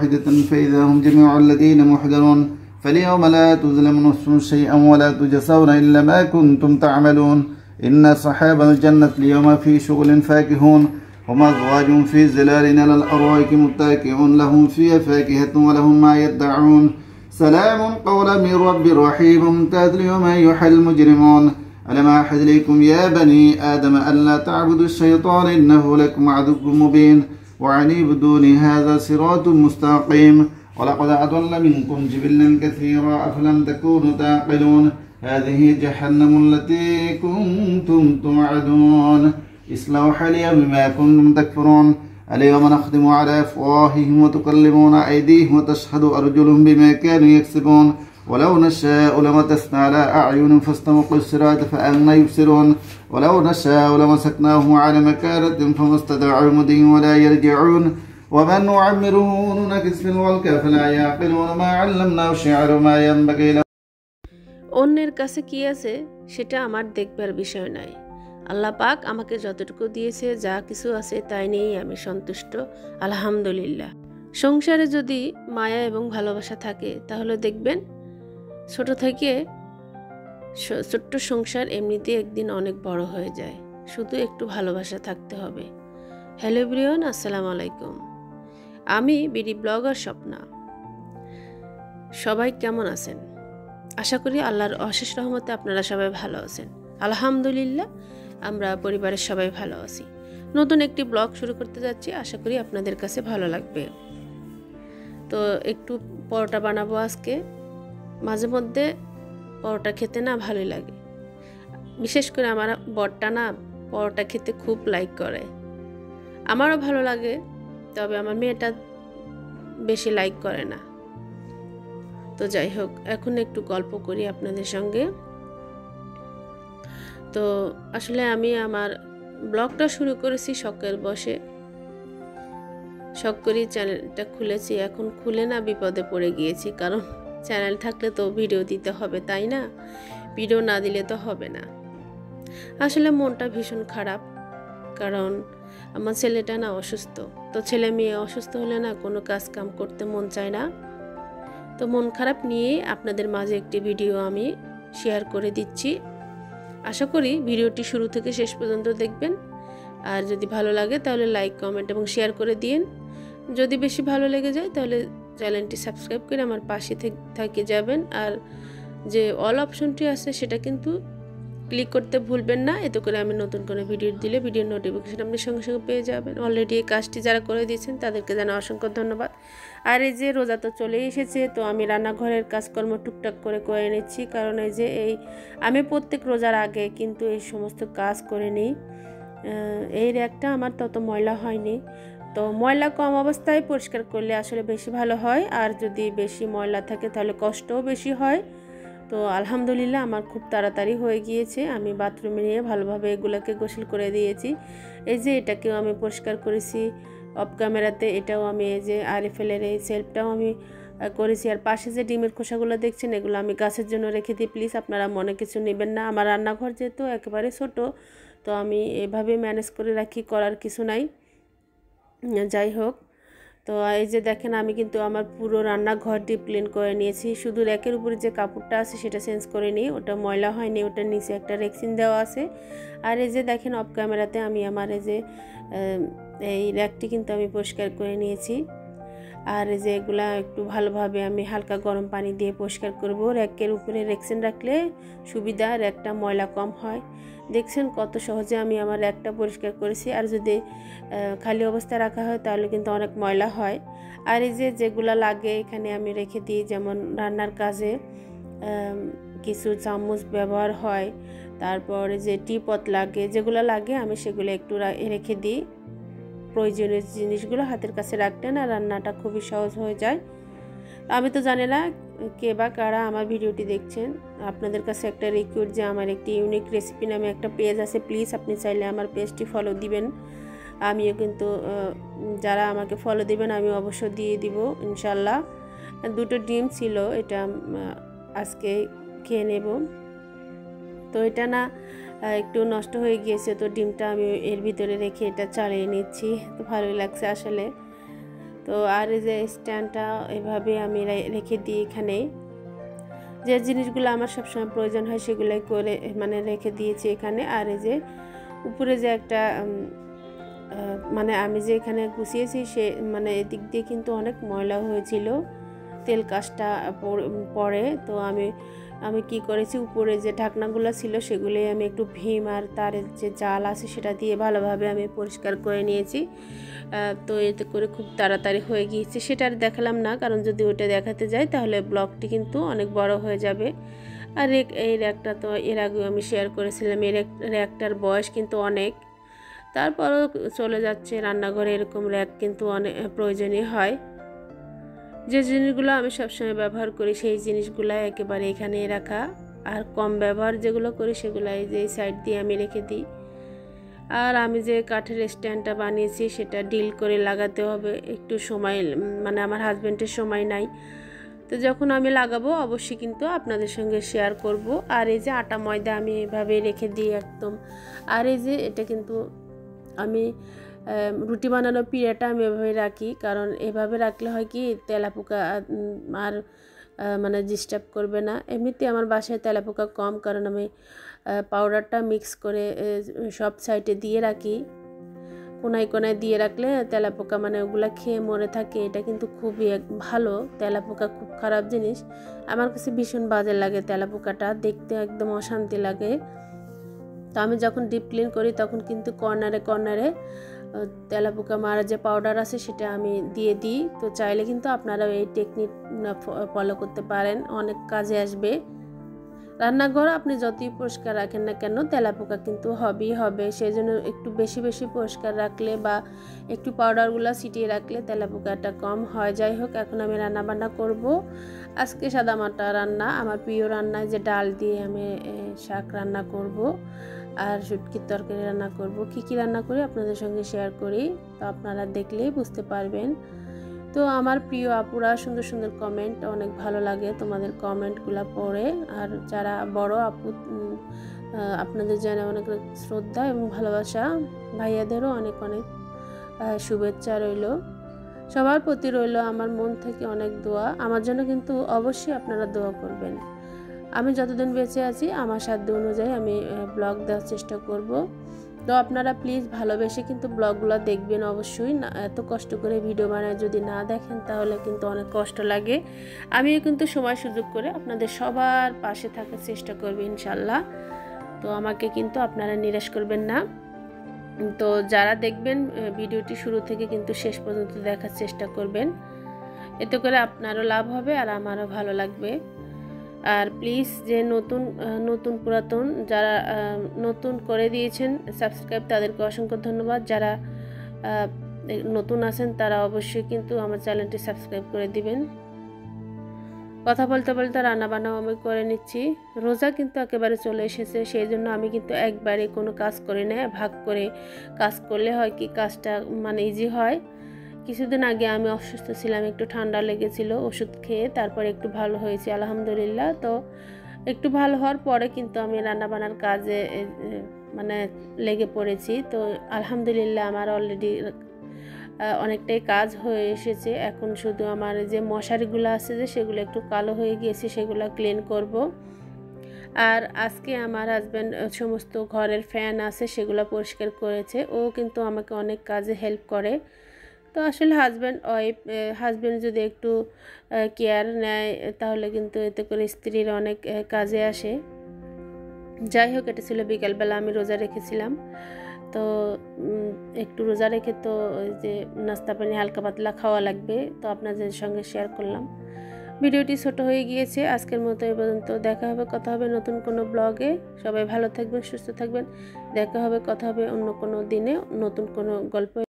واحدة فإذا هم جميع الذين محضرون فاليوم لا تظلم نفس شيئا ولا تجزون إلا ما كنتم تعملون إن أصحاب الجنة اليوم في شغل فاكهون هم أزواج في ظلال على الأرائك متكئون لهم فيها فاكهة ولهم ما يدعون سلام قولا من رب رحيم ممتاز اليوم أيها المجرمون ألم أعهد إليكم يا بني آدم ألا تعبدوا الشيطان إنه لكم عدو مبين وأن اعبدوني هذا صراط مستقيم ولقد أضل منكم جبلا كثيرا أفلم تكونوا تعقلون هذه جهنم التي كنتم توعدون اصلوها اليوم بما كنتم تكفرون اليوم نختم على أفواههم وتكلمنا أيديهم وتشهد أرجلهم بما كانوا يكسبون ولو نشاء لمسخنا على أعينهم فاستبقوا الصراط فأنى يبصرون ولو نشاء لمسكناهم على مكانة فما استطاعوا مضيا ولا يرجعون ومن نعمره ننكس في الخلق فلا يعقلون ما علمناه الشعر ما ينبغي له অন্যের কাছে কি আছে সেটা আমার দেখবার বিষয় নয়। আল্লাহ পাক আমাকে যতটুকু দিয়েছে, যা কিছু আছে তাই নিয়েই আমি সন্তুষ্ট, আলহামদুলিল্লাহ। সংসারে যদি মায়া এবং ভালোবাসা থাকে তাহলে দেখবেন ছোট্ট সংসার এমনিতে একদিন অনেক বড় হয়ে যায়, শুধু একটু ভালোবাসা থাকতে হবে। হ্যালো এভরিওয়ান, আসসালামু আলাইকুম। আমি বিডি ব্লগার স্বপ্না। সবাই কেমন আছেন? আশা করি আল্লাহর অশেষ রহমতে আপনারা সবাই ভালো আছেন। আলহামদুলিল্লাহ, আমরা পরিবারের সবাই ভালো আছি। নতুন একটি ব্লগ শুরু করতে যাচ্ছি, আশা করি আপনাদের কাছে ভালো লাগবে। তো একটু পরোটা বানাবো আজকে। মাঝে মধ্যে পরোটা খেতে না ভালোই লাগে, বিশেষ করে আমার বরটা না পরোটা খেতে খুব লাইক করে। আমারও ভালো লাগে, তবে আমার মেয়েটা বেশি লাইক করে না। তো যাই হোক, এখন একটু গল্প করি আপনাদের সঙ্গে। তো আসলে আমি আমার ব্লগটা শুরু করেছি শখের বসে, শখ করেই চ্যানেলটা খুলেছি। এখন খুলে না বিপদে পড়ে গিয়েছি, কারণ চ্যানেল থাকলে তো ভিডিও দিতে হবে, তাই না? ভিডিও না দিলে তো হবে না। আসলে মনটা ভীষণ খারাপ, কারণ আমার ছেলেটা না অসুস্থ। তো ছেলে মেয়ে অসুস্থ হলে না কোনো কাজ কাম করতে মন চায় না। তো মন খারাপ নিয়ে আপনাদের মাঝে একটি ভিডিও আমি শেয়ার করে দিচ্ছি। আশা করি ভিডিওটি শুরু থেকে শেষ পর্যন্ত দেখবেন, আর যদি ভালো লাগে তাহলে লাইক, কমেন্ট এবং শেয়ার করে দিন। যদি বেশি ভালো লেগে যায় তাহলে চ্যানেলটি সাবস্ক্রাইব করে আমার পাশে থেকে যাবেন। আর যে অল অপশনটি আছে সেটা কিন্তু ক্লিক করতে ভুলবেন না, এতে করে আমি নতুন কোনো ভিডিও দিলে ভিডিওর নোটিফিকেশন আপনি সঙ্গে সঙ্গে পেয়ে যাবেন। অলরেডি এই কাজটি যারা করে দিয়েছেন তাদেরকে জানাই অসংখ্য ধন্যবাদ। আর এই যে রোজা তো চলেই এসেছে, তো আমি রান্নাঘরের কাজকর্ম টুকটাক করে নিচ্ছি, কারণ আমি প্রত্যেক রোজার আগে কিন্তু এই সমস্ত কাজ করে নিই। এই র্যাকটা আমার তত ময়লা হয়নি, তো ময়লা কম অবস্থায় পরিষ্কার করলে আসলে বেশি ভালো হয়, আর যদি বেশি ময়লা থাকে তাহলে কষ্টও বেশি হয়। তো আলহামদুলিল্লাহ আমার খুব তাড়াতাড়ি হয়ে গিয়েছে। আমি বাথরুমে নিয়ে ভালোভাবে এগুলোকে গোসল করে দিয়েছি। এই যে এটাকেও আমি পরিষ্কার করেছি অফ ক্যামেরাতে, এটাও আমি এই যে আরএফএলের এই সেলফটাও আমি করেছি। আর পাশে যে ডিমের খোসাগুলো দেখছেন, এগুলো আমি গাছের জন্য রেখে দিই, প্লিজ আপনারা মনে কিছু নেবেন না। আমার রান্নাঘর যেহেতু একেবারে ছোট, তো আমি এভাবে ম্যানেজ করে রাখি, করার কিছু নাই। যাই হোক, তো এই যে দেখেন আমি কিন্তু আমার পুরো রান্নাঘর ডিপ ক্লিন করে নিয়েছি। শুধু র্যাকের উপরে যে কাপড়টা আছে সেটা চেঞ্জ করে নিই, ওটা ময়লা হয়নি, ওটার নিচে একটা রেক্সিন দেওয়া আছে। আর এই যে দেখেন অফ ক্যামেরাতে আমি আমার এই র্যাকটি কিন্তু আমি পরিষ্কার করে নিয়েছি। আর এই যে এগুলা একটু ভালোভাবে আমি হালকা গরম পানি দিয়ে পরিষ্কার করব। র্যাকের উপরে রেক্সিন রাখলে সুবিধা, র্যাকটা ময়লা কম হয়। দেখছেন কত সহজে আমি আমার র্যাকটা পরিষ্কার করেছি। আর যদি খালি অবস্থায় রাখা হয় তাহলে কিন্তু অনেক ময়লা হয়। আর এই যে যেগুলো লাগে এখানে আমি রেখে দিই, যেমন রান্নার কাজে কিছু চামচ ব্যবহার হয়, তারপরে যে টিপট লাগে, যেগুলো লাগে আমি সেগুলো একটু রেখে দিই। প্রয়োজনীয় জিনিসগুলো হাতের কাছে রাখলে না রান্নাটা খুবই সহজ হয়ে যায়। আমি তো জানি না কে বা কারা আমার ভিডিওটি দেখছেন, আপনাদের কাছে একটা রিকোয়েস্ট যে আমার একটি ইউনিক রেসিপি নামে একটা পেজ আছে, প্লিজ আপনি চাইলে আমার পেজটি ফলো দিবেন। আমিও কিন্তু যারা আমাকে ফলো দিবেন আমি অবশ্য দিয়ে দিব ইনশাল্লাহ। দুটো ডিম ছিল, এটা আজকে খেয়ে নেব। তো এটা না একটু নষ্ট হয়ে গিয়েছে, তো ডিমটা আমি এর ভিতরে রেখে এটা চালিয়ে নিচ্ছি। তো ভালোই লাগছে আসলে। তো আর এই যে স্ট্যান্ডটা এভাবে আমি রেখে দিই এখানে। যে জিনিসগুলো আমার সবসময় প্রয়োজন হয় সেগুলোই করে মানে রেখে দিয়েছি এখানে। আর এই যে উপরে যে একটা মানে আমি যে এখানে গুছিয়েছি সে মানে এদিক দিয়ে কিন্তু অনেক ময়লা হয়েছিল, তেল কাজটা পরে। তো আমি কি করেছি, উপরে যে ঢাকনাগুলো ছিল সেগুলোই আমি একটু ভীম আর তার যে জাল আছে সেটা দিয়ে ভালোভাবে আমি পরিষ্কার করে নিয়েছি। তো এতে করে খুব তাড়াতাড়ি হয়ে গিয়েছে। সেটা আর দেখালাম না, কারণ যদি ওটা দেখাতে যাই তাহলে ব্লগটি কিন্তু অনেক বড় হয়ে যাবে। আর এই র্যাকটা তো এর আগেও আমি শেয়ার করেছিলাম, এই র্যাকটার বয়স কিন্তু অনেক, তারপরও চলে যাচ্ছে। রান্নাঘরে এরকম র্যাক কিন্তু অনেক প্রয়োজনীয় হয়। যে জিনিসগুলো আমি সবসময় ব্যবহার করি সেই জিনিসগুলো একেবারে এখানে রাখা, আর কম ব্যবহার যেগুলো করি সেগুলো এই যে সাইড দিয়ে আমি রেখে দিই। আর আমি যে কাঠের স্ট্যান্ডটা বানিয়েছি সেটা ডিল করে লাগাতে হবে, একটু সময় মানে আমার হাজব্যান্ডের সময় নাই, তো যখন আমি লাগাবো অবশ্যই কিন্তু আপনাদের সঙ্গে শেয়ার করব। আর এই যে আটা ময়দা আমি এভাবে রেখে দিই একদম। আর এই যে এটা কিন্তু আমি রুটি বানানোর পিঁড়াটা আমি এভাবে রাখি, কারণ এভাবে রাখলে হয় কি তেলাপোকা আর মানে ডিস্টার্ব করবে না। এমনিতে আমার বাসায় তেলাপোকা কম, কারণ আমি পাউডারটা মিক্স করে সব সাইডে দিয়ে রাখি। কোনায় কোনায় দিয়ে রাখলে তেলাপোকা মানে ওগুলা খেয়ে মরে থাকে। এটা কিন্তু খুবই ভালো, তেলাপোকা খুব খারাপ জিনিস। আমার কাছে ভীষণ বাজে লাগে তেলাপোকাটা, দেখতে একদম অশান্তি লাগে। তো আমি যখন ডিপ ক্লিন করি তখন কিন্তু কর্নারে কর্নারে তেলাপোকা মারা যে পাউডার আছে সেটা আমি দিয়ে দিই। তো চাইলে কিন্তু আপনারা এই টেকনিক ফলো করতে পারেন, অনেক কাজে আসবে। রান্নাঘর আপনি যতই পরিষ্কার রাখেন না কেন তেলাপোকা কিন্তু হবেই হবে, সেই জন্য একটু বেশি বেশি পরিষ্কার রাখলে বা একটু পাউডারগুলো ছিটিয়ে রাখলে তেলাপোকাটা কম হয়। যাই হোক, এখন আমি রান্না বান্না করব। আজকে সাদামাটা রান্না, আমার প্রিয় রান্না, যে ডাল দিয়ে আমি শাক রান্না করব আর শুটকির তরকারি রান্না করব। কী রান্না করি আপনাদের সঙ্গে শেয়ার করি, তো আপনারা দেখলেই বুঝতে পারবেন। তো আমার প্রিয় আপুরা সুন্দর সুন্দর কমেন্ট, অনেক ভালো লাগে তোমাদের কমেন্টগুলো পড়ে। আর যারা বড় আপু আপনাদের জানা অনেক শ্রদ্ধা এবং ভালোবাসা, ভাইয়াদেরও অনেক অনেক শুভেচ্ছা রইল। সবার প্রতি রইল আমার মন থেকে অনেক দোয়া। আমার জন্য কিন্তু অবশ্যই আপনারা দোয়া করবেন। আমি যতদিন বেঁচে আছি আমার সাধ্য অনুযায়ী আমি ব্লগ দেওয়ার চেষ্টা করব। তো আপনারা প্লিজ ভালোবেসে কিন্তু ব্লগগুলো দেখবেন অবশ্যই। না এত কষ্ট করে ভিডিও বানায় যদি না দেখেন তাহলে কিন্তু অনেক কষ্ট লাগে। আমিও কিন্তু সময় সুযোগ করে আপনাদের সবার পাশে থাকার চেষ্টা করব ইনশাল্লাহ। তো আমাকে কিন্তু আপনারা নিরাশ করবেন না। তো যারা দেখবেন ভিডিওটি শুরু থেকে কিন্তু শেষ পর্যন্ত দেখার চেষ্টা করবেন, এতে করে আপনারও লাভ হবে আর আমারও ভালো লাগবে। আর প্লিজ যে নতুন পুরাতন যারা নতুন করে দিয়েছেন সাবস্ক্রাইব, তাদেরকে অসংখ্য ধন্যবাদ। যারা নতুন আছেন তারা অবশ্যই কিন্তু আমার চ্যানেলটি সাবস্ক্রাইব করে দিবেন। কথা বলতে বলতে রান্নাবান্নাও আমি করে নিচ্ছি। রোজা কিন্তু একেবারে চলে এসেছে, সেই জন্য আমি কিন্তু একবারে কোনো কাজ করি না, ভাগ করে কাজ করলে হয় কি কাজটা মানে ইজি হয়। কিছুদিন আগে আমি অসুস্থ ছিলাম, একটু ঠান্ডা লেগেছিল, ওষুধ খেয়ে তারপরে একটু ভালো হয়েছে আলহামদুলিল্লাহ। তো একটু ভালো হওয়ার পরে কিন্তু আমি রান্নাবান্নার কাজে মানে লেগে পড়েছি। তো আলহামদুলিল্লাহ আমার অলরেডি অনেকটাই কাজ হয়ে এসেছে। এখন শুধু আমার যে মশারিগুলো আছে যে সেগুলো একটু কালো হয়ে গিয়েছে, সেগুলো ক্লিন করব। আর আজকে আমার হাজব্যান্ড সমস্ত ঘরের ফ্যান আছে সেগুলো পরিষ্কার করেছে, ও কিন্তু আমাকে অনেক কাজে হেল্প করে। তো আসলে হাজব্যান্ড যদি একটু কেয়ার নেয় তাহলে কিন্তু এতে করে স্ত্রীর অনেক কাজে আসে। যাই হোক, এটা ছিল বিকালবেলা আমি রোজা রেখেছিলাম। তো একটু রোজা রেখে তো যে নাস্তা পানি হালকা পাতলা খাওয়া লাগবে, তো আপনাদের সঙ্গে শেয়ার করলাম। ভিডিওটি ছোট হয়ে গিয়েছে, আজকের মতো এই পর্যন্ত। দেখা হবে, কথা হবে নতুন কোনো ব্লগে। সবাই ভালো থাকবেন, সুস্থ থাকবেন। দেখা হবে, কথা হবে অন্য কোনো দিনে নতুন কোনো গল্প।